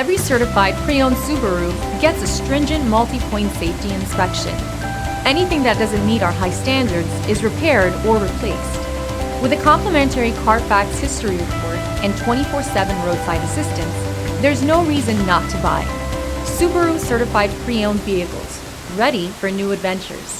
Every certified pre-owned Subaru gets a stringent multi-point safety inspection. Anything that doesn't meet our high standards is repaired or replaced. With a complimentary Carfax history report and 24/7 roadside assistance, there's no reason not to buy. Subaru certified pre-owned vehicles, ready for new adventures.